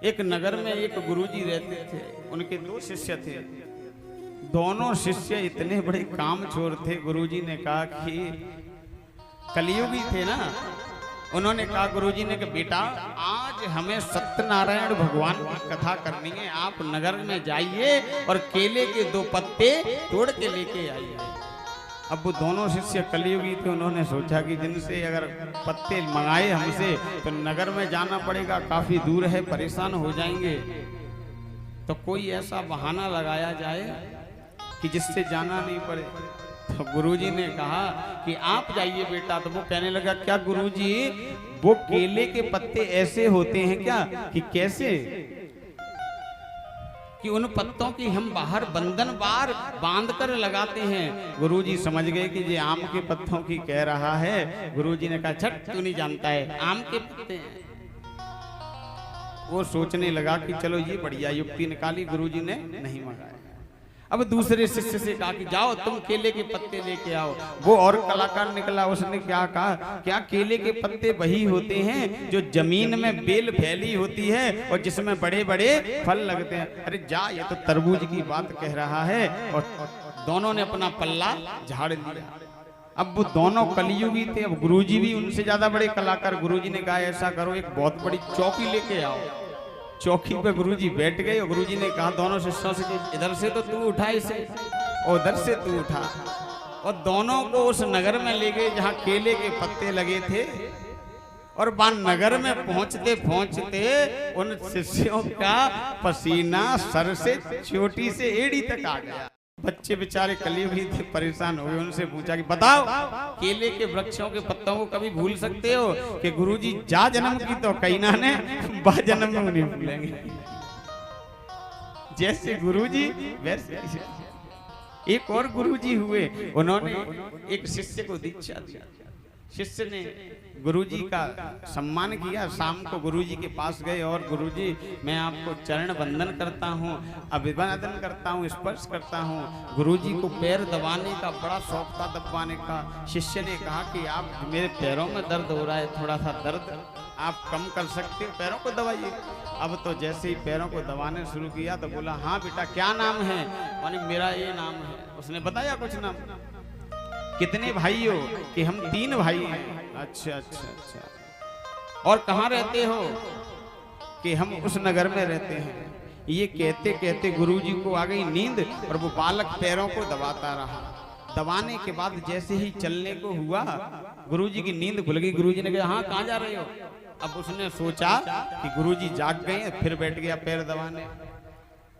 एक नगर में एक गुरुजी रहते थे, उनके दो शिष्य थे। दोनों शिष्य इतने बड़े कामचोर थे। गुरुजी ने कहा कि कलियुगी थे ना, उन्होंने कहा, गुरुजी ने कहा, बेटा आज हमें सत्यनारायण भगवान की कथा करनी है, आप नगर में जाइए और केले के 2 पत्ते तोड़ के लेके आइए। अब वो दोनों शिष्य कलियुगी थे, उन्होंने सोचा कि जिनसे अगर पत्ते मंगाए हमसे तो नगर में जाना पड़ेगा, काफी दूर है, परेशान हो जाएंगे, तो कोई ऐसा बहाना लगाया जाए कि जिससे जाना नहीं पड़े। तो गुरुजी ने कहा कि आप जाइए बेटा। तो वो कहने लगा, क्या गुरुजी, वो केले के पत्ते ऐसे होते हैं क्या? कि कैसे? कि उन पत्तों की हम बाहर बंधन बार बांध कर लगाते हैं। गुरुजी समझ गए कि ये आम के पत्तों की कह रहा है। गुरुजी ने कहा, छट, तू नहीं जानता है, आम के पत्ते हैं। वो सोचने लगा कि चलो ये बढ़िया युक्ति निकाली, गुरुजी ने नहीं मंगाया। अब दूसरे शिष्य से कहा कि जाओ तुम केले के पत्ते लेके आओ। वो और कलाकार निकला, उसने क्या कहा, क्या केले के पत्ते वही होते हैं जो जमीन में बेल फैली होती है और जिसमें बड़े बड़े फल लगते हैं? अरे जा, ये तो तरबूज की बात कह रहा है। और दोनों ने अपना पल्ला झाड़ लिया। अब वो दोनों कलियुगी थे। अब गुरुजी भी उनसे ज्यादा बड़े कलाकार। गुरुजी ने कहा, ऐसा करो, एक बहुत बड़ी चौकी लेके आओ। चौकी पे गुरुजी बैठ गए और गुरुजी ने कहा दोनों शिष्यों से, इधर से तो तू उठा इसे और उधर से तू उठा। और दोनों को उस नगर में ले गए जहाँ केले के पत्ते लगे थे। और वहां नगर में पहुंचते पहुंचते उन शिष्यों का पसीना सर से चोटी से एड़ी तक आ गया। बच्चे बेचारे कलियुगी थे, परेशान हो गए। उनसे पूछा कि बताओ, केले के वृक्षों के पत्तों को कभी भूल सकते हो? कि गुरुजी जा जन्म की तो कहीं ना ने बा जन्म में नहीं भूलेंगे। जैसे गुरुजी वैसे एक और गुरुजी हुए, उन्होंने एक शिष्य को दीक्षा दिया। शिष्य ने गुरुजी का सम्मान किया। शाम को गुरुजी के पास गए और गुरुजी, मैं आपको चरण वंदन करता हूँ, अभिवादन करता हूँ, स्पर्श करता हूँ। गुरुजी को पैर दबाने का बड़ा शौक था, दबाने का। शिष्य ने कहा कि आप, मेरे पैरों में दर्द हो रहा है, थोड़ा सा दर्द आप कम कर सकते हो, पैरों को दबाइए। अब तो जैसे ही पैरों को दबाने शुरू किया तो बोला, हाँ बेटा क्या नाम है? माने मेरा ये नाम है। उसने बताया कुछ नाम। कितने भाई हो? कि हम 3 भाई हैं। अच्छा अच्छा अच्छा। और कहाँ रहते हो? कि हम उस नगर में रहते हैं। ये कहते कहते गुरुजी को आ गई नींद और वो बालक पैरों को दबाता रहा। दबाने के बाद जैसे ही चलने को हुआ, गुरुजी की नींद खुल गई। गुरुजी ने कहा, हाँ कहाँ जा रहे हो? अब उसने सोचा कि गुरुजी जाग गए हैं, फिर बैठ गया पैर दबाने।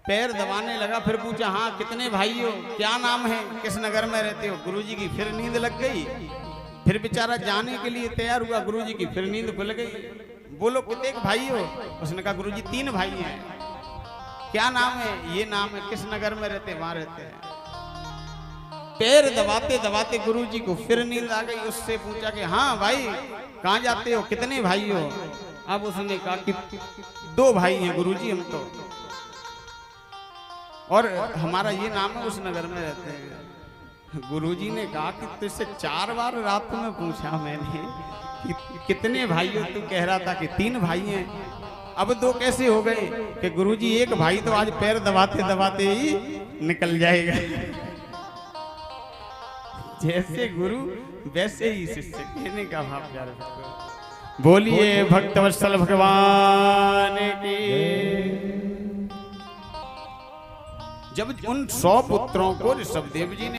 पैर दबाने लगा, फिर पूछा, हाँ कितने भाई हो? क्या नाम है? किस नगर में रहते हो? गुरुजी की फिर नींद लग गई। फिर बेचारा जाने के लिए तैयार हुआ, गुरुजी की फिर नींद खुल गई। बोलो कितने भाई हो? उसने कहा, गुरुजी 3 भाई हैं। क्या नाम है? ये नाम है। किस नगर में रहते? वहां रहते हैं। पैर दबाते दबाते गुरुजी को फिर नींद आ गई। उससे पूछा कि हाँ भाई कहाँ जाते हो? कितने भाई हो? अब उसने कहा कि 2 भाई हैं गुरुजी हम तो, और हमारा ये नाम है, उस नगर में रहते हैं। गुरुजी ने कहा कि तुझसे 4 बार रात में पूछा मैंने कि कितने भाई हो? तू कह रहा था कि 3 भाई हैं। अब 2 कैसे हो गए? कि गुरुजी 1 भाई तो आज पैर दबाते दबाते ही निकल जाएगा। जैसे गुरु वैसे ही शिष्य, कहने का भाव प्यारे भक्तों। बोलिए भक्तवत्सल भगवान की। जब उन 100 पुत्रों को ऋषभदेव जी ने